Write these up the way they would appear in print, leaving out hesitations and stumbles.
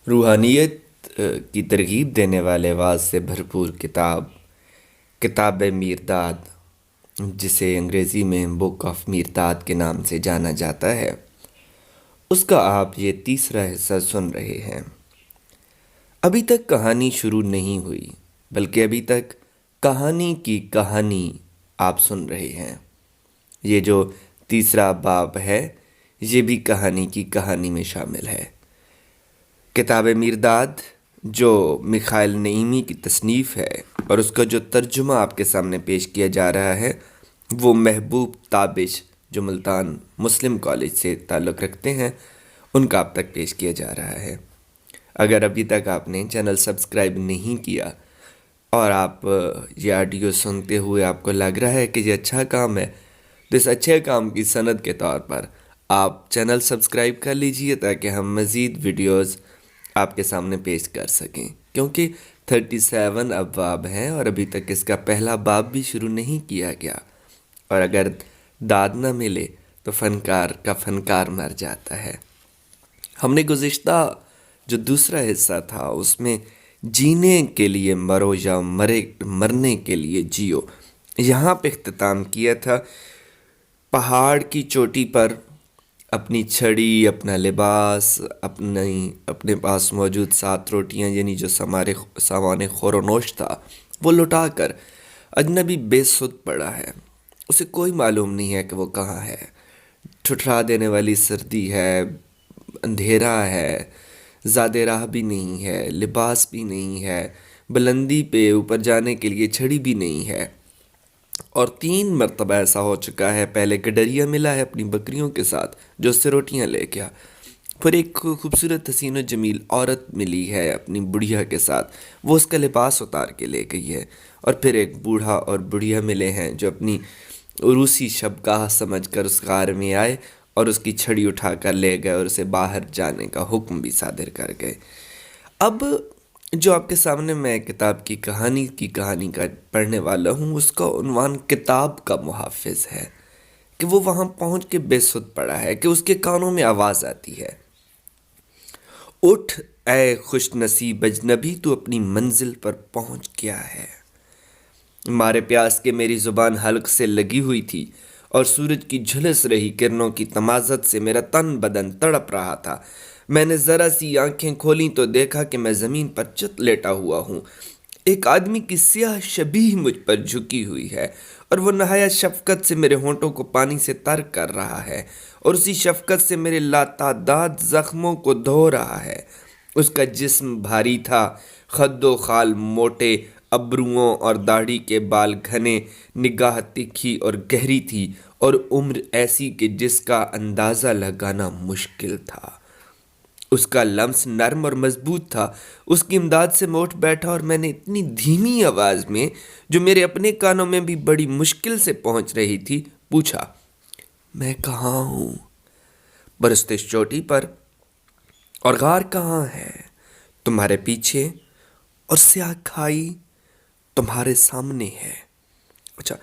روحانیت کی ترغیب دینے والے واعظ سے بھرپور کتاب میرداد، جسے انگریزی میں بک آف میرداد کے نام سے جانا جاتا ہے، اس کا آپ یہ تیسرا حصہ سن رہے ہیں۔ ابھی تک کہانی شروع نہیں ہوئی، بلکہ ابھی تک کہانی کی کہانی آپ سن رہے ہیں۔ یہ جو تیسرا باب ہے، یہ بھی کہانی کی کہانی میں شامل ہے۔ کتاب میرداد جو میخائیل نعیمی کی تصنیف ہے اور اس کا جو ترجمہ آپ کے سامنے پیش کیا جا رہا ہے، وہ محبوب تابش جو ملتان مسلم کالج سے تعلق رکھتے ہیں، ان کا آپ تک پیش کیا جا رہا ہے۔ اگر ابھی تک آپ نے چینل سبسکرائب نہیں کیا اور آپ یہ آڈیو سنتے ہوئے آپ کو لگ رہا ہے کہ یہ اچھا کام ہے، تو اس اچھے کام کی سند کے طور پر آپ چینل سبسکرائب کر لیجئے تاکہ ہم مزید ویڈیوز آپ کے سامنے پیش کر سکیں، کیونکہ 37 ابواب ہیں اور ابھی تک اس کا پہلا باب بھی شروع نہیں کیا گیا، اور اگر داد نہ ملے تو فنکار کا فنکار مر جاتا ہے۔ ہم نے گزشتہ جو دوسرا حصہ تھا اس میں جینے کے لیے مرو یا مرنے کے لیے جیو، یہاں پہ اختتام کیا تھا۔ پہاڑ کی چوٹی پر اپنی چھڑی، اپنا لباس، اپنے پاس موجود 7 روٹیاں، یعنی جو سامان خور و نوش تھا، وہ لٹا کر اجنبی بے سدھ پڑا ہے۔ اسے کوئی معلوم نہیں ہے کہ وہ کہاں ہے۔ ٹھٹھرا دینے والی سردی ہے، اندھیرا ہے، زیادہ راہ بھی نہیں ہے، لباس بھی نہیں ہے، بلندی پہ اوپر جانے کے لیے چھڑی بھی نہیں ہے۔ اور 3 مرتبہ ایسا ہو چکا ہے، پہلے گڈریا ملا ہے اپنی بکریوں کے ساتھ جو اس سے روٹیاں لے گیا، پھر ایک خوبصورت حسین و جمیل عورت ملی ہے اپنی بڑھیا کے ساتھ، وہ اس کا لباس اتار کے لے گئی ہے، اور پھر ایک بوڑھا اور بڑھیا ملے ہیں جو اپنی عروسی شبگاہ سمجھ کر اس غار میں آئے اور اس کی چھڑی اٹھا کر لے گئے اور اسے باہر جانے کا حکم بھی صادر کر گئے۔ اب جو آپ کے سامنے میں کتاب کی کہانی کا پڑھنے والا ہوں، اس کا عنوان کتاب کا محافظ ہے، کہ وہ وہاں پہنچ کے بے سدھ پڑا ہے کہ اس کے کانوں میں آواز آتی ہے، اٹھ اے خوش نصیب اجنبی، تو اپنی منزل پر پہنچ گیا ہے۔ مارے پیاس کے میری زبان حلق سے لگی ہوئی تھی اور سورج کی جھلس رہی کرنوں کی تمازت سے میرا تن بدن تڑپ رہا تھا۔ میں نے ذرا سی آنکھیں کھولیں تو دیکھا کہ میں زمین پر چت لیٹا ہوا ہوں۔ ایک آدمی کی سیاہ شبیہ مجھ پر جھکی ہوئی ہے اور وہ نہایت شفقت سے میرے ہونٹوں کو پانی سے تر کر رہا ہے اور اسی شفقت سے میرے لاتعداد زخموں کو دھو رہا ہے۔ اس کا جسم بھاری تھا، خد و خال موٹے، ابروؤں اور داڑھی کے بال گھنے، نگاہ تکھی اور گہری تھی، اور عمر ایسی کہ جس کا اندازہ لگانا مشکل تھا۔ اس کا لمس نرم اور مضبوط تھا۔ اس کی امداد سے میں اٹھ بیٹھا اور میں نے اتنی دھیمی آواز میں، جو میرے اپنے کانوں میں بھی بڑی مشکل سے پہنچ رہی تھی، پوچھا، میں کہاں ہوں؟ پرستش چوٹی پر۔ اور غار کہاں ہے؟ تمہارے پیچھے۔ اور سیاہ کھائی تمہارے سامنے ہے۔ اچھا،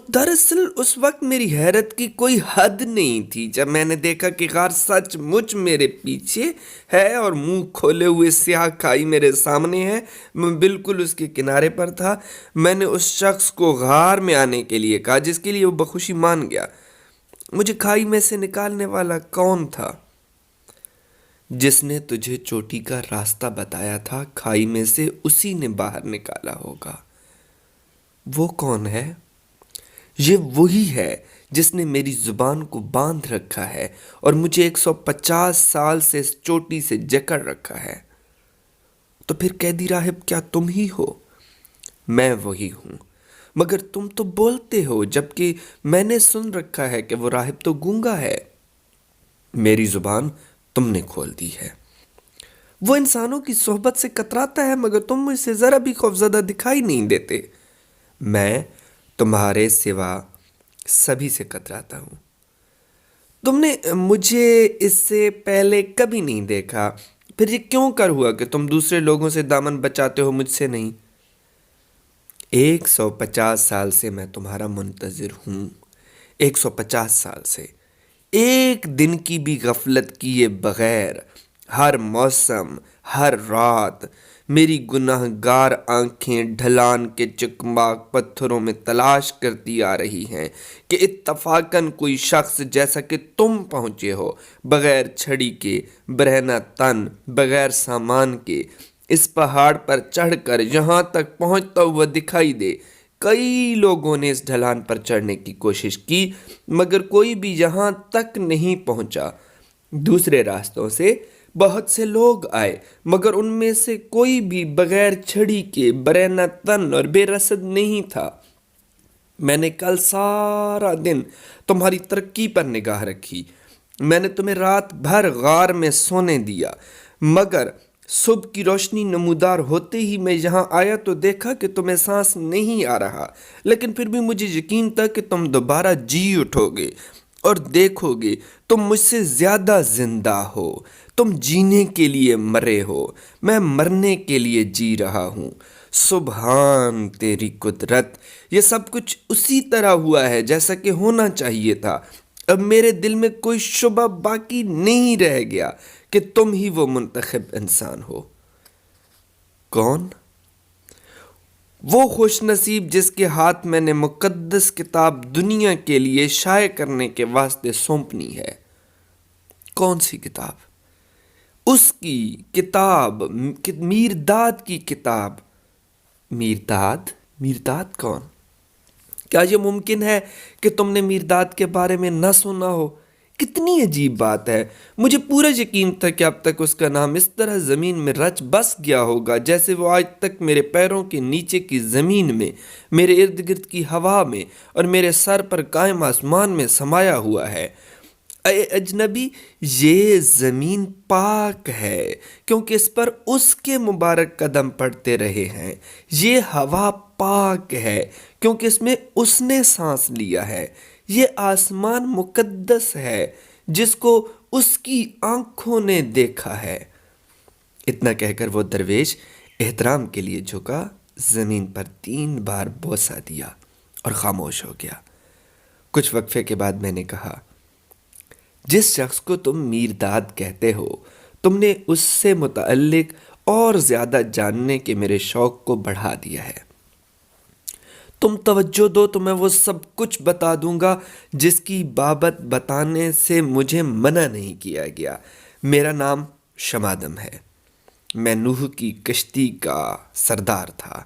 دراصل اس وقت میری حیرت کی کوئی حد نہیں تھی جب میں نے دیکھا کہ غار سچ مچ میرے پیچھے ہے اور منہ کھولے ہوئے سیاہ کھائی میرے سامنے ہے۔ میں بالکل اس کے کنارے پر تھا۔ میں نے اس شخص کو غار میں آنے کے لیے کہا، جس کے لیے وہ بخوشی مان گیا۔ مجھے کھائی میں سے نکالنے والا کون تھا؟ جس نے تجھے چوٹی کا راستہ بتایا تھا، کھائی میں سے اسی نے باہر نکالا ہوگا۔ وہ کون ہے؟ یہ وہی ہے جس نے میری زبان کو باندھ رکھا ہے اور مجھے 150 سال سے اس چوٹی سے جکڑ رکھا ہے۔ تو پھر قیدی راہب کیا تم ہی ہو؟ میں وہی ہوں، مگر تم تو بولتے ہو، جبکہ میں نے سن رکھا ہے کہ وہ راہب تو گونگا ہے۔ میری زبان تم نے کھول دی ہے۔ وہ انسانوں کی صحبت سے کتراتا ہے، مگر تم مجھ سے ذرا بھی خوفزدہ دکھائی نہیں دیتے۔ میں تمہارے سوا سبھی سے کتراتا ہوں۔ تم نے مجھے اس سے پہلے کبھی نہیں دیکھا، پھر یہ کیوں کر ہوا کہ تم دوسرے لوگوں سے دامن بچاتے ہو، مجھ سے نہیں؟ 150 سال سے میں تمہارا منتظر ہوں، 150 سال سے، ایک دن کی بھی غفلت کیے بغیر، ہر موسم، ہر رات میری گناہ گار آنکھیں ڈھلان کے چکماک پتھروں میں تلاش کرتی آ رہی ہیں کہ اتفاقاً کوئی شخص جیسا کہ تم پہنچے ہو، بغیر چھڑی کے، برہنہ تن، بغیر سامان کے، اس پہاڑ پر چڑھ کر یہاں تک پہنچتا ہوا دکھائی دے۔ کئی لوگوں نے اس ڈھلان پر چڑھنے کی کوشش کی مگر کوئی بھی یہاں تک نہیں پہنچا۔ دوسرے راستوں سے بہت سے لوگ آئے مگر ان میں سے کوئی بھی بغیر چھڑی کے، برہنہ تن اور بے رسد نہیں تھا۔ میں نے کل سارا دن تمہاری ترقی پر نگاہ رکھی، میں نے تمہیں رات بھر غار میں سونے دیا، مگر صبح کی روشنی نمودار ہوتے ہی میں یہاں آیا تو دیکھا کہ تمہیں سانس نہیں آ رہا، لیکن پھر بھی مجھے یقین تھا کہ تم دوبارہ جی اٹھو گے اور دیکھو گے تم مجھ سے زیادہ زندہ ہو، تم جینے کے لیے مرے ہو، میں مرنے کے لیے جی رہا ہوں۔ سبحان تیری قدرت، یہ سب کچھ اسی طرح ہوا ہے جیسا کہ ہونا چاہیے تھا۔ اب میرے دل میں کوئی شبہ باقی نہیں رہ گیا کہ تم ہی وہ منتخب انسان ہو۔ کون؟ وہ خوش نصیب جس کے ہاتھ میں نے مقدس کتاب دنیا کے لیے شائع کرنے کے واسطے سونپنی ہے۔ کون سی کتاب؟ اس کی کتاب، میرداد کی کتاب۔ میرداد؟ میرداد کون؟ کیا یہ ممکن ہے کہ تم نے میرداد کے بارے میں نہ سنا ہو؟ کتنی عجیب بات ہے۔ مجھے پورا یقین تھا کہ اب تک اس کا نام اس طرح زمین میں رچ بس گیا ہوگا جیسے وہ آج تک میرے پیروں کے نیچے کی زمین میں، میرے ارد گرد کی ہوا میں اور میرے سر پر قائم آسمان میں سمایا ہوا ہے۔ اے اجنبی، یہ زمین پاک ہے کیونکہ اس پر اس کے مبارک قدم پڑتے رہے ہیں۔ یہ ہوا پاک ہے کیونکہ اس میں اس نے سانس لیا ہے۔ یہ آسمان مقدس ہے جس کو اس کی آنکھوں نے دیکھا ہے۔ اتنا کہہ کر وہ درویش احترام کے لیے جھکا، زمین پر 3 بار بوسہ دیا اور خاموش ہو گیا۔ کچھ وقفے کے بعد میں نے کہا، جس شخص کو تم میرداد کہتے ہو، تم نے اس سے متعلق اور زیادہ جاننے کے میرے شوق کو بڑھا دیا ہے۔ تم توجہ دو تو میں وہ سب کچھ بتا دوں گا جس کی بابت بتانے سے مجھے منع نہیں کیا گیا۔ میرا نام شمادم ہے، میں نوح کی کشتی کا سردار تھا۔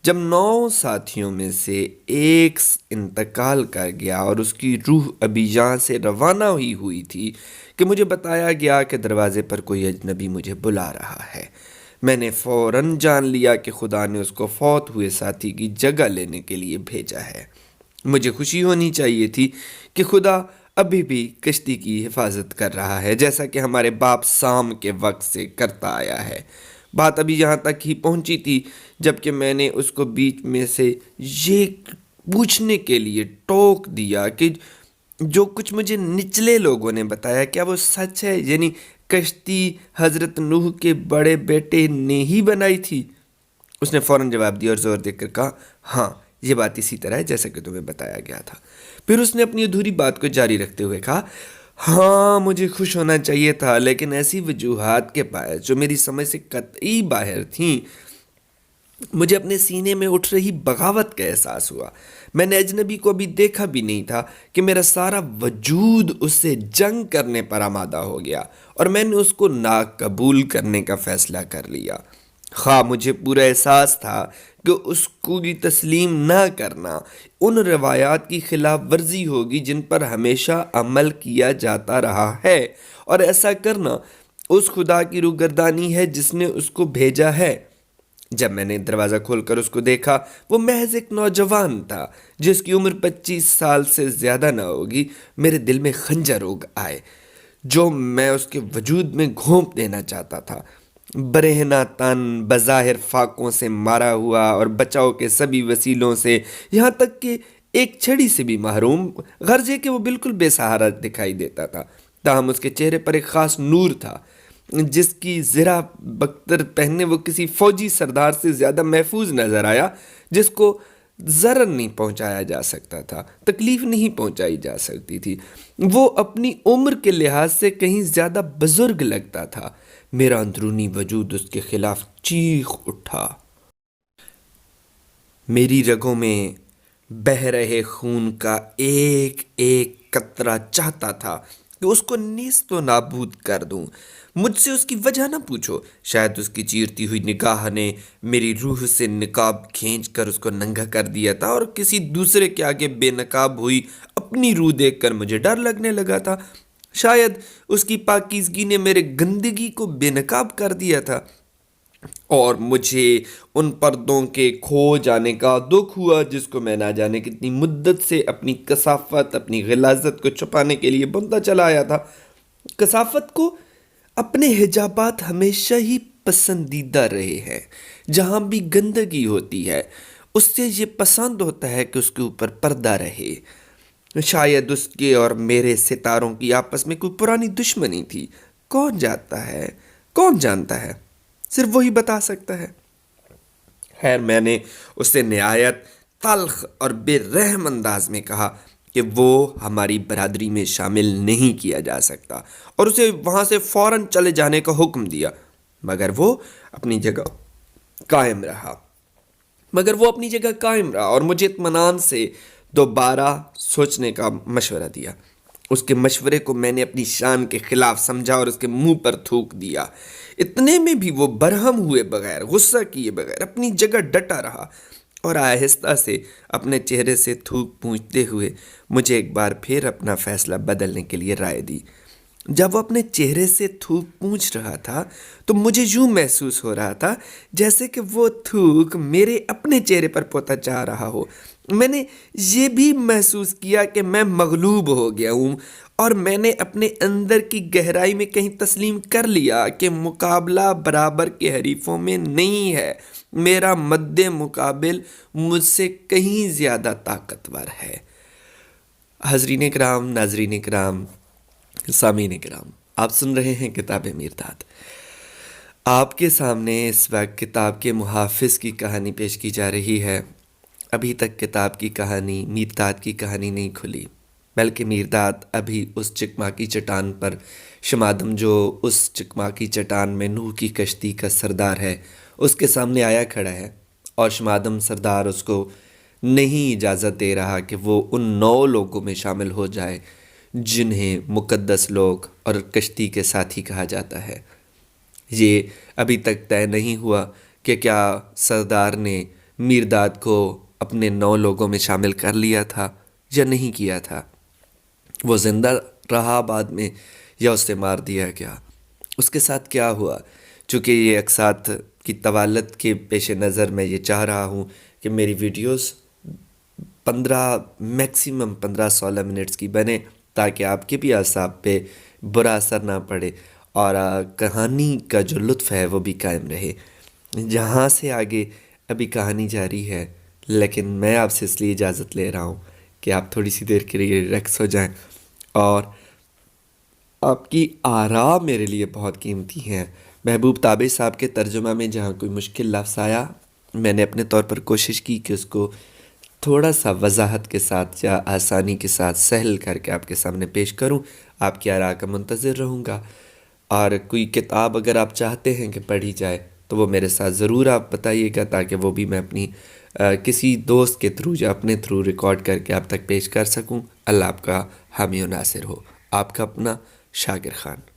جب 9 ساتھیوں میں سے ایک انتقال کر گیا اور اس کی روح ابھی یہاں سے روانہ ہوئی تھی کہ مجھے بتایا گیا کہ دروازے پر کوئی اجنبی مجھے بلا رہا ہے۔ میں نے فوراً جان لیا کہ خدا نے اس کو فوت ہوئے ساتھی کی جگہ لینے کے لیے بھیجا ہے۔ مجھے خوشی ہونی چاہیے تھی کہ خدا ابھی بھی کشتی کی حفاظت کر رہا ہے جیسا کہ ہمارے باپ سام کے وقت سے کرتا آیا ہے۔ بات ابھی یہاں تک ہی پہنچی تھی جب کہ میں نے اس کو بیچ میں سے یہ پوچھنے کے لیے ٹوک دیا کہ جو کچھ مجھے نچلے لوگوں نے بتایا کیا وہ سچ ہے، یعنی کشتی حضرت نوح کے بڑے بیٹے نے ہی بنائی تھی؟ اس نے فوراً جواب دیا اور زور دے کر کہا، ہاں یہ بات اسی طرح ہے جیسا کہ تمہیں بتایا گیا تھا۔ پھر اس نے اپنی ادھوری بات کو جاری رکھتے ہوئے کہا، ہاں مجھے خوش ہونا چاہیے تھا لیکن ایسی وجوہات کے باعث جو میری سمجھ سے قطعی باہر تھیں، مجھے اپنے سینے میں اٹھ رہی بغاوت کا احساس ہوا۔ میں نے اجنبی کو ابھی دیکھا بھی نہیں تھا کہ میرا سارا وجود اس سے جنگ کرنے پر آمادہ ہو گیا اور میں نے اس کو ناقبول کرنے کا فیصلہ کر لیا۔ خواہ مجھے پورا احساس تھا کہ اس کو تسلیم نہ کرنا ان روایات کی خلاف ورزی ہوگی جن پر ہمیشہ عمل کیا جاتا رہا ہے، اور ایسا کرنا اس خدا کی روگردانی ہے جس نے اس کو بھیجا ہے۔ جب میں نے دروازہ کھول کر اس کو دیکھا، وہ محض ایک نوجوان تھا جس کی عمر 25 سال سے زیادہ نہ ہوگی۔ میرے دل میں خنجر اگ آئے جو میں اس کے وجود میں گھونپ دینا چاہتا تھا۔ برہنہ تن، بظاہر فاقوں سے مارا ہوا اور بچاؤ کے سبھی وسیلوں سے، یہاں تک کہ ایک چھڑی سے بھی محروم، غرض یہ کہ وہ بالکل بے سہارا دکھائی دیتا تھا، تاہم اس کے چہرے پر ایک خاص نور تھا جس کی زرہ بختر پہنے وہ کسی فوجی سردار سے زیادہ محفوظ نظر آیا، جس کو ضرر نہیں پہنچایا جا سکتا تھا، تکلیف نہیں پہنچائی جا سکتی تھی۔ وہ اپنی عمر کے لحاظ سے کہیں زیادہ بزرگ لگتا تھا۔ میرا اندرونی وجود اس کے خلاف چیخ اٹھا۔ میری رگوں میں بہہ رہے خون کا ایک ایک قطرہ چاہتا تھا کہ اس کو نیست و نابود کر دوں۔ مجھ سے اس کی وجہ نہ پوچھو، شاید اس کی چیرتی ہوئی نگاہ نے میری روح سے نقاب کھینچ کر اس کو ننگا کر دیا تھا، اور کسی دوسرے کے آگے بے نقاب ہوئی اپنی روح دیکھ کر مجھے ڈر لگنے لگا تھا۔ شاید اس کی پاکیزگی نے میرے گندگی کو بے نقاب کر دیا تھا، اور مجھے ان پردوں کے کھو جانے کا دکھ ہوا جس کو میں نہ جانے کتنی مدت سے اپنی کثافت، اپنی غلاظت کو چھپانے کے لیے بنتا چلا آیا تھا۔ کثافت کو اپنے حجابات ہمیشہ ہی پسندیدہ رہے ہیں۔ جہاں بھی گندگی ہوتی ہے اس سے یہ پسند ہوتا ہے کہ اس کے اوپر پردہ رہے۔ شاید اس کے اور میرے ستاروں کی آپس میں کوئی پرانی دشمنی تھی، کون جانتا ہے، کون جانتا ہے، صرف وہی بتا سکتا ہے۔ خیر، میں نے اس سے نہایت تلخ اور بے رحم انداز میں کہا کہ وہ ہماری برادری میں شامل نہیں کیا جا سکتا، اور اسے وہاں سے فوراً چلے جانے کا حکم دیا، مگر وہ اپنی جگہ قائم رہا اور مجھے اطمینان سے دوبارہ سوچنے کا مشورہ دیا۔ اس کے مشورے کو میں نے اپنی شان کے خلاف سمجھا اور اس کے منہ پر تھوک دیا۔ اتنے میں بھی وہ برہم ہوئے بغیر، غصہ کیے بغیر اپنی جگہ ڈٹا رہا، اور آہستہ سے اپنے چہرے سے تھوک پونچھتے ہوئے مجھے ایک بار پھر اپنا فیصلہ بدلنے کے لیے رائے دی۔ جب وہ اپنے چہرے سے تھوک پونچھ رہا تھا تو مجھے یوں محسوس ہو رہا تھا جیسے کہ وہ تھوک میرے اپنے چہرے پر پوتا چاہ رہا ہو۔ میں نے یہ بھی محسوس کیا کہ میں مغلوب ہو گیا ہوں، اور میں نے اپنے اندر کی گہرائی میں کہیں تسلیم کر لیا کہ مقابلہ برابر کے حریفوں میں نہیں ہے، میرا مد مقابل مجھ سے کہیں زیادہ طاقتور ہے۔ حضرین کرام، ناظرین کرام، سامعین کرام، آپ سن رہے ہیں کتاب میرداد۔ آپ کے سامنے اس وقت کتاب کے محافظ کی کہانی پیش کی جا رہی ہے۔ ابھی تک کتاب کی کہانی، میرداد کی کہانی نہیں کھلی، بلکہ میرداد ابھی اس چکماکی چٹان پر، شمادم جو اس چکماکی چٹان میں نوح کی کشتی کا سردار ہے، اس کے سامنے آیا کھڑا ہے، اور شمادم سردار اس کو نہیں اجازت دے رہا کہ وہ ان 9 لوگوں میں شامل ہو جائے جنہیں مقدس لوگ اور کشتی کے ساتھی کہا جاتا ہے۔ یہ ابھی تک طے نہیں ہوا کہ کیا سردار نے میرداد کو اپنے 9 لوگوں میں شامل کر لیا تھا یا نہیں کیا تھا، وہ زندہ رہا بعد میں یا اسے مار دیا گیا، اس کے ساتھ کیا ہوا۔ چونکہ یہ اقساط کی طوالت کے پیش نظر میں یہ چاہ رہا ہوں کہ میری ویڈیوز 15-16 منٹس کی بنے، تاکہ آپ کے بھی اعصاب پہ برا اثر نہ پڑے اور کہانی کا جو لطف ہے وہ بھی قائم رہے۔ جہاں سے آگے ابھی کہانی جاری ہے، لیکن میں آپ سے اس لیے اجازت لے رہا ہوں کہ آپ تھوڑی سی دیر کے لیے ریلیکس ہو جائیں، اور آپ کی آراء میرے لیے بہت قیمتی ہیں۔ محبوب تابع صاحب کے ترجمہ میں جہاں کوئی مشکل لفظ آیا، میں نے اپنے طور پر کوشش کی کہ اس کو تھوڑا سا وضاحت کے ساتھ یا آسانی کے ساتھ سہل کر کے آپ کے سامنے پیش کروں۔ آپ کی آراء کا منتظر رہوں گا، اور کوئی کتاب اگر آپ چاہتے ہیں کہ پڑھی جائے تو وہ میرے ساتھ ضرور آپ بتائیے گا، تاکہ وہ بھی میں اپنی کسی دوست کے تھرو یا اپنے تھرو ریکارڈ کر کے آپ تک پیش کر سکوں۔ اللہ آپ کا حامی و ناصر ہو۔ آپ کا اپنا شاکر خان۔